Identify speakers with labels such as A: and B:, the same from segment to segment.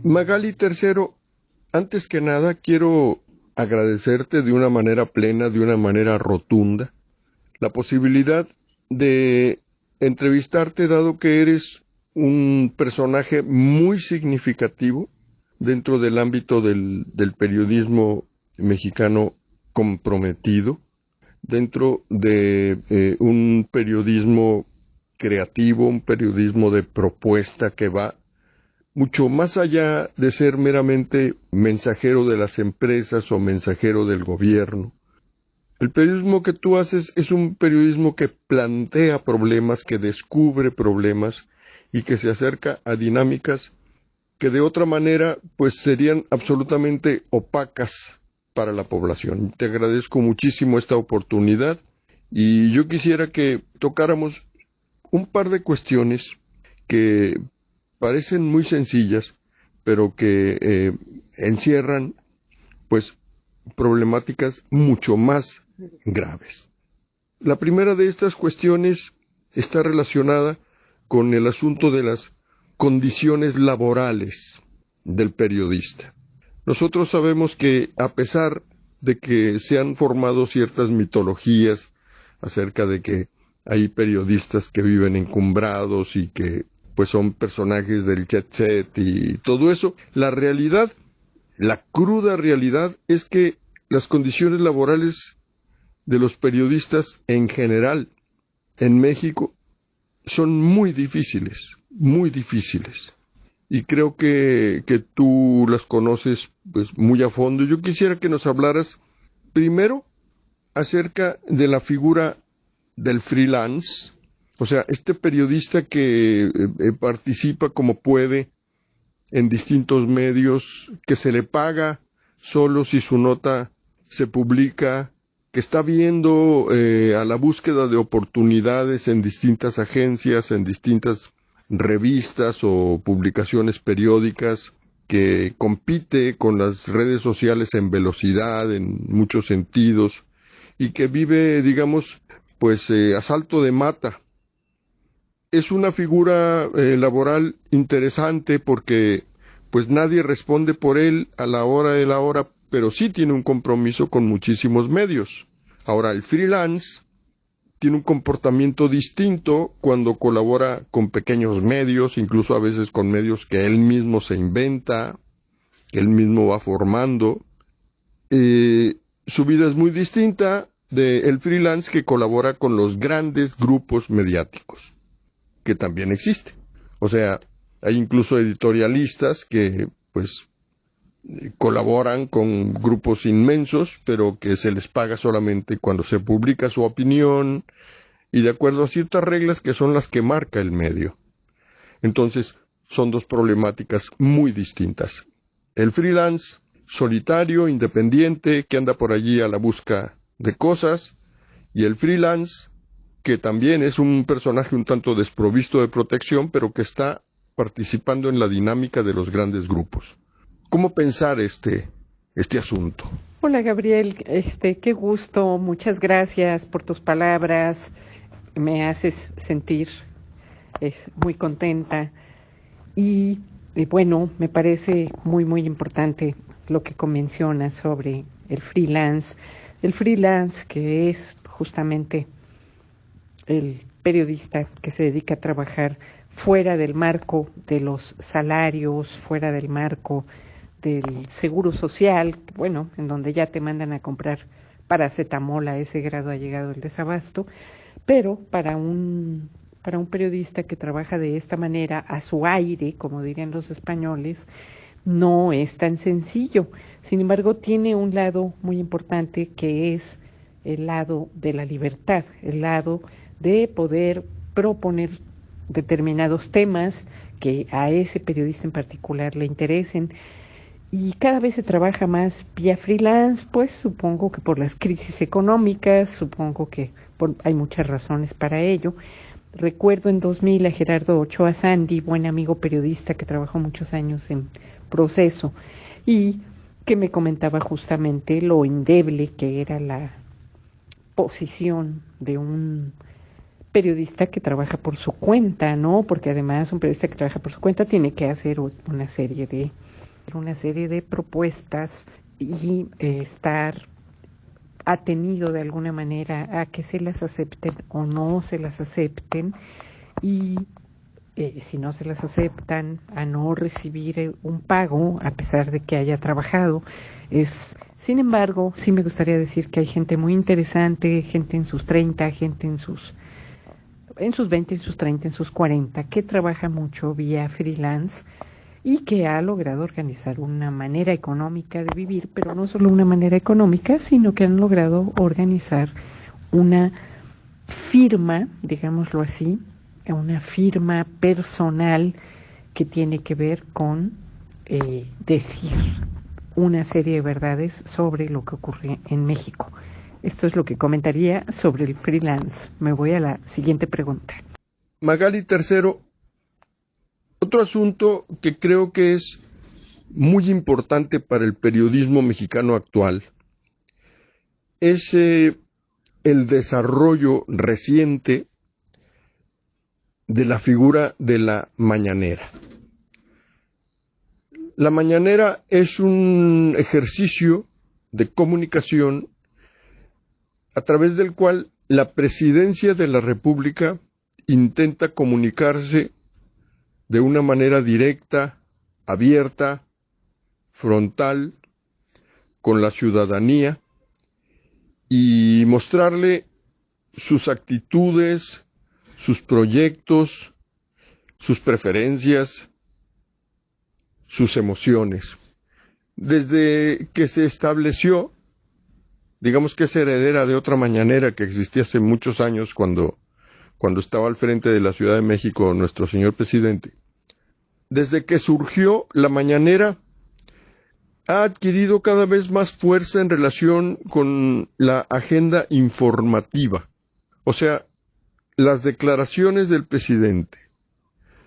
A: Magali Tercero, antes que nada quiero agradecerte de una manera plena, de una manera rotunda, la posibilidad de entrevistarte, dado que eres un personaje muy significativo dentro del ámbito del periodismo mexicano comprometido, dentro de un periodismo creativo, un periodismo de propuesta que va mucho más allá de ser meramente mensajero de las empresas o mensajero del gobierno. El periodismo que tú haces es un periodismo que plantea problemas, que descubre problemas y que se acerca a dinámicas que de otra manera pues serían absolutamente opacas para la población. Te agradezco muchísimo esta oportunidad y yo quisiera que tocáramos un par de cuestiones que parecen muy sencillas, pero que encierran pues problemáticas mucho más graves. La primera de estas cuestiones está relacionada con el asunto de las condiciones laborales del periodista. Nosotros sabemos que a pesar de que se han formado ciertas mitologías acerca de que hay periodistas que viven encumbrados y que pues son personajes del jet set y todo eso, la realidad, la cruda realidad es que las condiciones laborales de los periodistas en general en México son muy difíciles, muy difíciles. Y creo que tú las conoces pues muy a fondo. Yo quisiera que nos hablaras primero acerca de la figura del freelance, o sea, este periodista que participa como puede en distintos medios, que se le paga solo si su nota se publica, que está viendo a la búsqueda de oportunidades en distintas agencias, en distintas revistas o publicaciones periódicas, que compite con las redes sociales en velocidad, en muchos sentidos, y que vive, digamos, pues a salto de mata. Es una figura laboral interesante porque pues nadie responde por él a la hora de la hora, pero sí tiene un compromiso con muchísimos medios. Ahora, el freelance tiene un comportamiento distinto cuando colabora con pequeños medios, incluso a veces con medios que él mismo se inventa, que él mismo va formando. Su vida es muy distinta del freelance que colabora con los grandes grupos mediáticos, que también existe. O sea, hay incluso editorialistas que, pues, colaboran con grupos inmensos, pero que se les paga solamente cuando se publica su opinión y de acuerdo a ciertas reglas que son las que marca el medio. Entonces, son dos problemáticas muy distintas. El freelance solitario, independiente, que anda por allí a la busca de cosas, y el freelance que también es un personaje un tanto desprovisto de protección, pero que está participando en la dinámica de los grandes grupos. ¿Cómo pensar este asunto?
B: Hola Gabriel, qué gusto, muchas gracias por tus palabras, me haces sentir muy contenta y bueno, me parece muy muy importante lo que mencionas sobre el freelance que es justamente el periodista que se dedica a trabajar fuera del marco de los salarios, fuera del marco del seguro social, bueno, en donde ya te mandan a comprar paracetamol, a ese grado ha llegado el desabasto, pero para un periodista que trabaja de esta manera, a su aire, como dirían los españoles, no es tan sencillo. Sin embargo, tiene un lado muy importante que es el lado de la libertad, el lado de poder proponer determinados temas que a ese periodista en particular le interesen. Y cada vez se trabaja más vía freelance, pues supongo que por las crisis económicas, supongo que hay muchas razones para ello. Recuerdo en 2000 a Gerardo Ochoa Sandy, buen amigo periodista que trabajó muchos años en Proceso, y que me comentaba justamente lo endeble que era la posición de un periodista que trabaja por su cuenta, ¿no? Porque además un periodista que trabaja por su cuenta tiene que hacer una serie de propuestas y estar atenido de alguna manera a que se las acepten o no se las acepten, y si no se las aceptan, a no recibir un pago a pesar de que haya trabajado. Sin embargo, sí me gustaría decir que hay gente muy interesante, gente en sus 30, gente en sus 20, en sus 30, en sus 40, que trabaja mucho vía freelance y que ha logrado organizar una manera económica de vivir, pero no solo una manera económica, sino que han logrado organizar una firma, digámoslo así, una firma personal que tiene que ver con decir una serie de verdades sobre lo que ocurre en México. Esto es lo que comentaría sobre el freelance. Me voy a la siguiente pregunta.
A: Magali Tercero, otro asunto que creo que es muy importante para el periodismo mexicano actual es el desarrollo reciente de la figura de la mañanera. La mañanera es un ejercicio de comunicación a través del cual la Presidencia de la República intenta comunicarse de una manera directa, abierta, frontal, con la ciudadanía y mostrarle sus actitudes, sus proyectos, sus preferencias, sus emociones. Desde que se estableció, digamos que es heredera de otra mañanera que existía hace muchos años cuando estaba al frente de la Ciudad de México nuestro señor presidente. Desde que surgió, la mañanera ha adquirido cada vez más fuerza en relación con la agenda informativa. O sea, las declaraciones del presidente,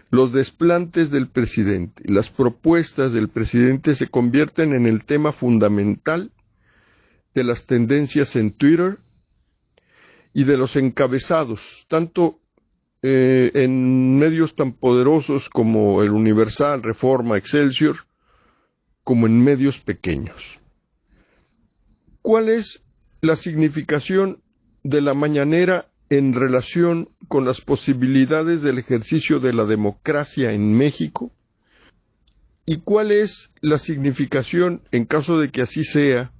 A: los desplantes del presidente, las propuestas del presidente se convierten en el tema fundamental de las tendencias en Twitter y de los encabezados, tanto en medios tan poderosos como el Universal, Reforma, Excelsior, como en medios pequeños. ¿Cuál es la significación de la mañanera en relación con las posibilidades del ejercicio de la democracia en México? ¿Y cuál es la significación, en caso de que así sea,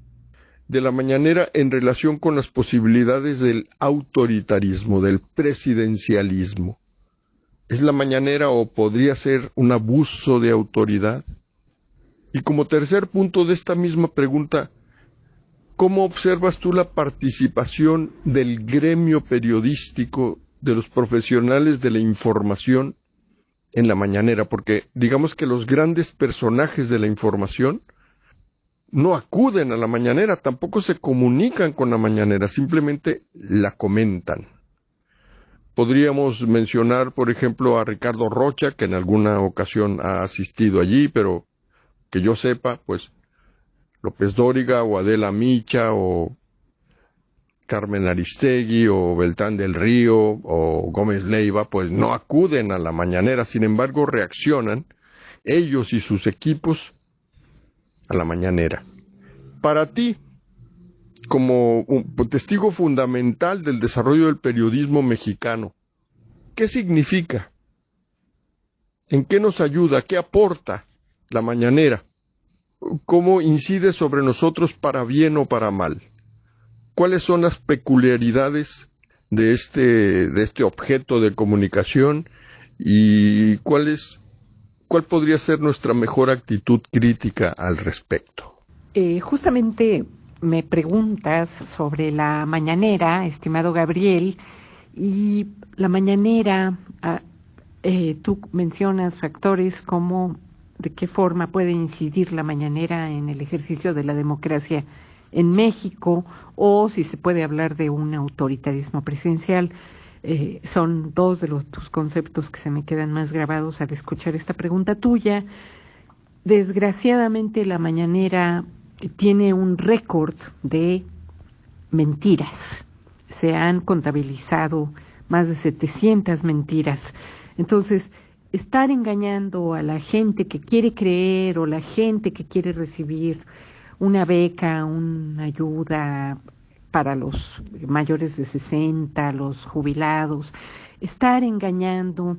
A: de la mañanera en relación con las posibilidades del autoritarismo, del presidencialismo? ¿Es la mañanera o podría ser un abuso de autoridad? Y como tercer punto de esta misma pregunta, ¿cómo observas tú la participación del gremio periodístico, de los profesionales de la información en la mañanera? Porque digamos que los grandes personajes de la información no acuden a la mañanera, tampoco se comunican con la mañanera, simplemente la comentan. Podríamos mencionar, por ejemplo, a Ricardo Rocha, que en alguna ocasión ha asistido allí, pero que yo sepa, pues López Dóriga o Adela Micha o Carmen Aristegui o Beltrán del Río o Gómez Leiva, pues no acuden a la mañanera, sin embargo reaccionan ellos y sus equipos a la mañanera. Para ti, como un testigo fundamental del desarrollo del periodismo mexicano, ¿qué significa? ¿En qué nos ayuda? ¿Qué aporta la mañanera? ¿Cómo incide sobre nosotros para bien o para mal? ¿Cuáles son las peculiaridades de este objeto de comunicación y cuál podría ser nuestra mejor actitud crítica al respecto?
B: Justamente me preguntas sobre la mañanera, estimado Gabriel, y la mañanera, tú mencionas factores como de qué forma puede incidir la mañanera en el ejercicio de la democracia en México, o si se puede hablar de un autoritarismo presidencial. Son dos de tus conceptos que se me quedan más grabados al escuchar esta pregunta tuya. Desgraciadamente la mañanera tiene un récord de mentiras. Se han contabilizado más de 700 mentiras. Entonces, estar engañando a la gente que quiere creer o la gente que quiere recibir una beca, una ayuda para los mayores de 60, los jubilados, estar engañando.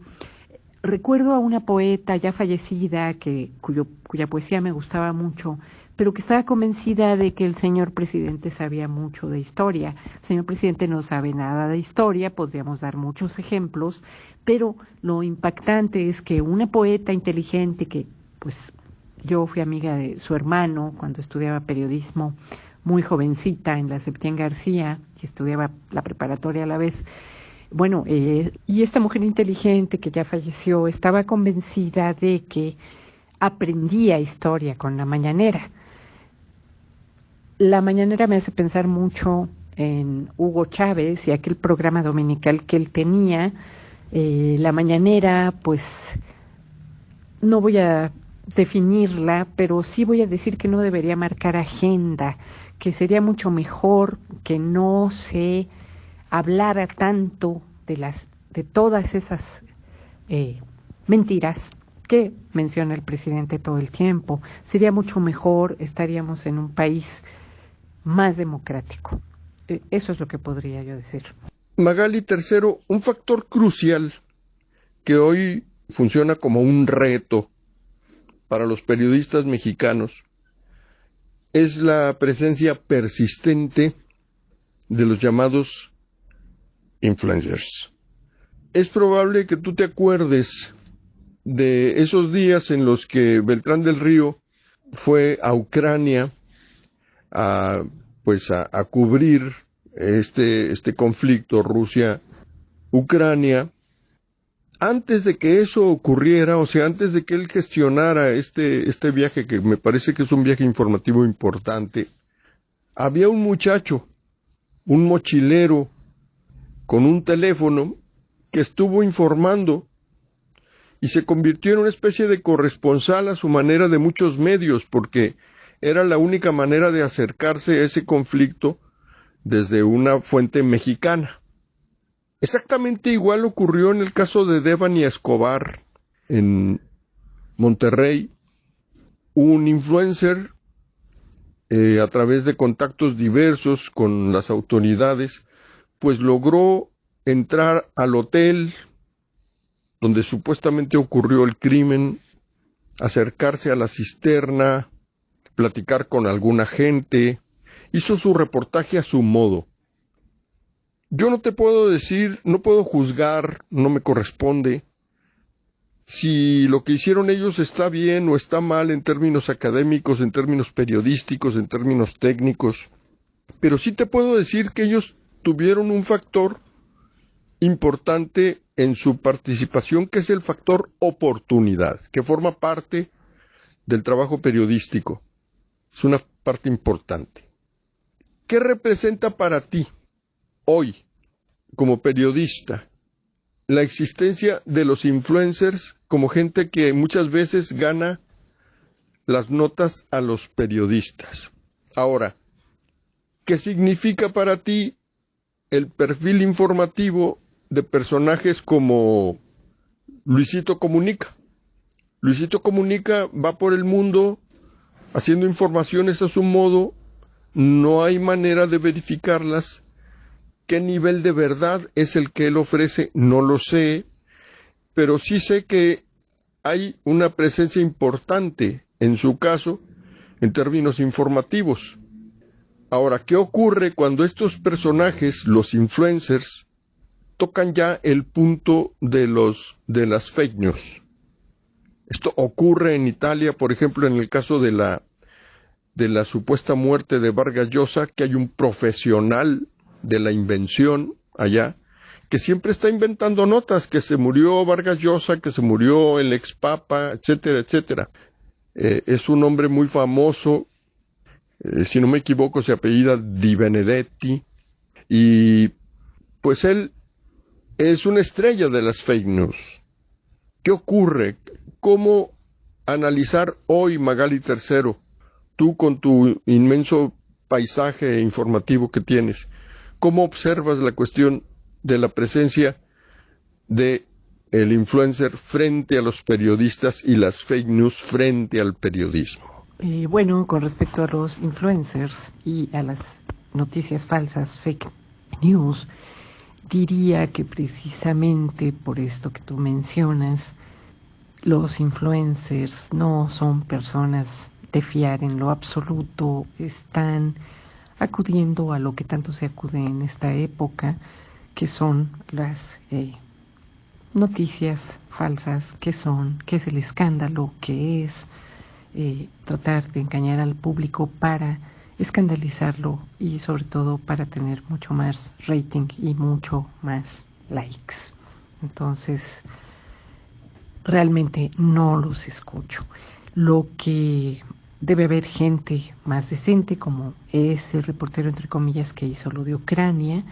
B: Recuerdo a una poeta ya fallecida cuya poesía me gustaba mucho, pero que estaba convencida de que el señor presidente sabía mucho de historia. El señor presidente no sabe nada de historia, podríamos dar muchos ejemplos, pero lo impactante es que una poeta inteligente que, pues, yo fui amiga de su hermano cuando estudiaba periodismo, muy jovencita en la Septién García, que estudiaba la preparatoria a la vez. Bueno, y esta mujer inteligente que ya falleció estaba convencida de que aprendía historia con la mañanera. La mañanera me hace pensar mucho en Hugo Chávez y aquel programa dominical que él tenía. La mañanera, pues, no voy a definirla, pero sí voy a decir que no debería marcar agenda, que sería mucho mejor que no se hablara tanto de todas esas mentiras que menciona el presidente todo el tiempo. Sería mucho mejor, estaríamos en un país más democrático. Eso es lo que podría yo decir.
A: Magali, tercero, un factor crucial que hoy funciona como un reto para los periodistas mexicanos es la presencia persistente de los llamados influencers. Es probable que tú te acuerdes de esos días en los que Beltrán del Río fue a Ucrania a cubrir este conflicto Rusia-Ucrania. Antes de que eso ocurriera, o sea, antes de que él gestionara este viaje, que me parece que es un viaje informativo importante, había un muchacho, un mochilero, con un teléfono, que estuvo informando y se convirtió en una especie de corresponsal a su manera de muchos medios, porque era la única manera de acercarse a ese conflicto desde una fuente mexicana. Exactamente igual ocurrió en el caso de Devani Escobar en Monterrey. Un influencer, a través de contactos diversos con las autoridades, pues logró entrar al hotel donde supuestamente ocurrió el crimen, acercarse a la cisterna, platicar con alguna gente, hizo su reportaje a su modo. Yo no te puedo decir, no puedo juzgar, no me corresponde, si lo que hicieron ellos está bien o está mal en términos académicos, en términos periodísticos, en términos técnicos, pero sí te puedo decir que ellos tuvieron un factor importante en su participación, que es el factor oportunidad, que forma parte del trabajo periodístico. Es una parte importante. ¿Qué representa para ti hoy, como periodista, la existencia de los influencers como gente que muchas veces gana las notas a los periodistas? Ahora, ¿qué significa para ti el perfil informativo de personajes como Luisito Comunica? Luisito Comunica va por el mundo haciendo informaciones a su modo, no hay manera de verificarlas. ¿Qué nivel de verdad es el que él ofrece? No lo sé, pero sí sé que hay una presencia importante en su caso en términos informativos. Ahora, ¿qué ocurre cuando estos personajes, los influencers, tocan ya el punto de las fake news? Esto ocurre en Italia, por ejemplo, en el caso de la supuesta muerte de Vargas Llosa, que hay un profesional de la invención allá, que siempre está inventando notas, que se murió Vargas Llosa, que se murió el expapa, etcétera, etcétera. Es un hombre muy famoso, si no me equivoco se apellida Di Benedetti, y pues él es una estrella de las fake news. ¿Qué ocurre? ¿Cómo analizar hoy, Magali Tercero, tú con tu inmenso paisaje informativo que tienes, cómo observas la cuestión de la presencia de el influencer frente a los periodistas y las fake news frente al periodismo?
B: Bueno, con respecto a los influencers y a las noticias falsas, fake news, diría que precisamente por esto que tú mencionas, los influencers no son personas de fiar en lo absoluto, están acudiendo a lo que tanto se acude en esta época, que son las noticias falsas, que es el escándalo, que es tratar de engañar al público para escandalizarlo y sobre todo para tener mucho más rating y mucho más likes. Entonces, realmente no los escucho. Lo que debe haber gente más decente, como ese reportero entre comillas que hizo lo de Ucrania.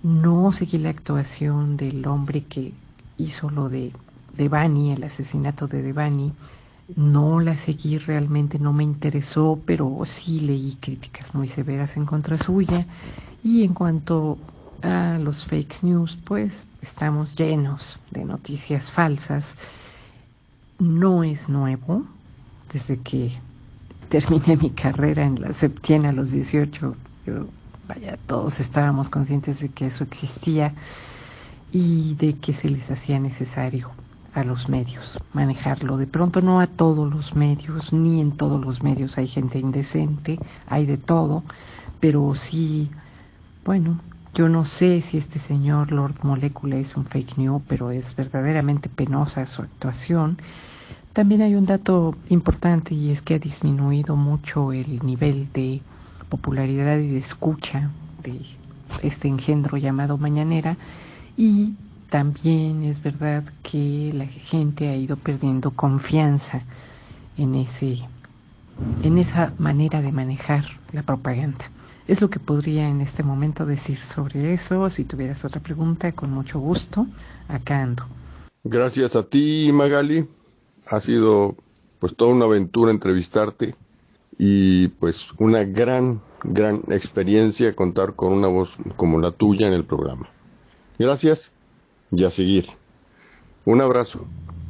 B: No seguí la actuación del hombre que hizo lo de Devani, el asesinato de Devani. No la seguí, realmente no me interesó, pero sí leí críticas muy severas en contra suya. Y en cuanto a los fake news, pues estamos llenos de noticias falsas. No es nuevo, desde que terminé mi carrera en la Septién a los 18, todos estábamos conscientes de que eso existía y de que se les hacía necesario a los medios manejarlo. De pronto no a todos los medios, ni en todos los medios hay gente indecente, hay de todo, pero sí, bueno, yo no sé si este señor Lord Molecula es un fake news, pero es verdaderamente penosa su actuación. También hay un dato importante y es que ha disminuido mucho el nivel de popularidad y de escucha de este engendro llamado Mañanera, y también es verdad que la gente ha ido perdiendo confianza en esa manera de manejar la propaganda. Es lo que podría en este momento decir sobre eso. Si tuvieras otra pregunta, con mucho gusto, acá ando.
A: Gracias a ti, Magali. Ha sido pues toda una aventura entrevistarte y pues una gran experiencia contar con una voz como la tuya en el programa. Gracias y a seguir. Un abrazo.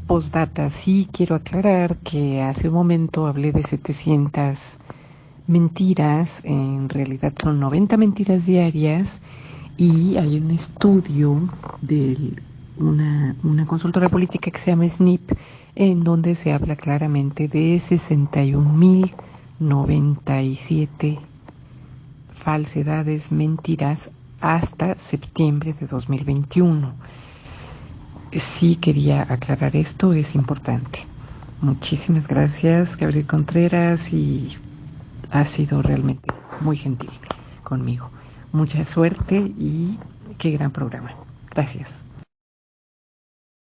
B: Postdata, sí quiero aclarar que hace un momento hablé de 700 mentiras, en realidad son 90 mentiras diarias, y hay un estudio de una consultora política que se llama SNIP, en donde se habla claramente de 61.097 falsedades, mentiras hasta septiembre de 2021. Sí quería aclarar esto, es importante. Muchísimas gracias, Gabriel Contreras, y ha sido realmente muy gentil conmigo. Mucha suerte y qué gran programa. Gracias.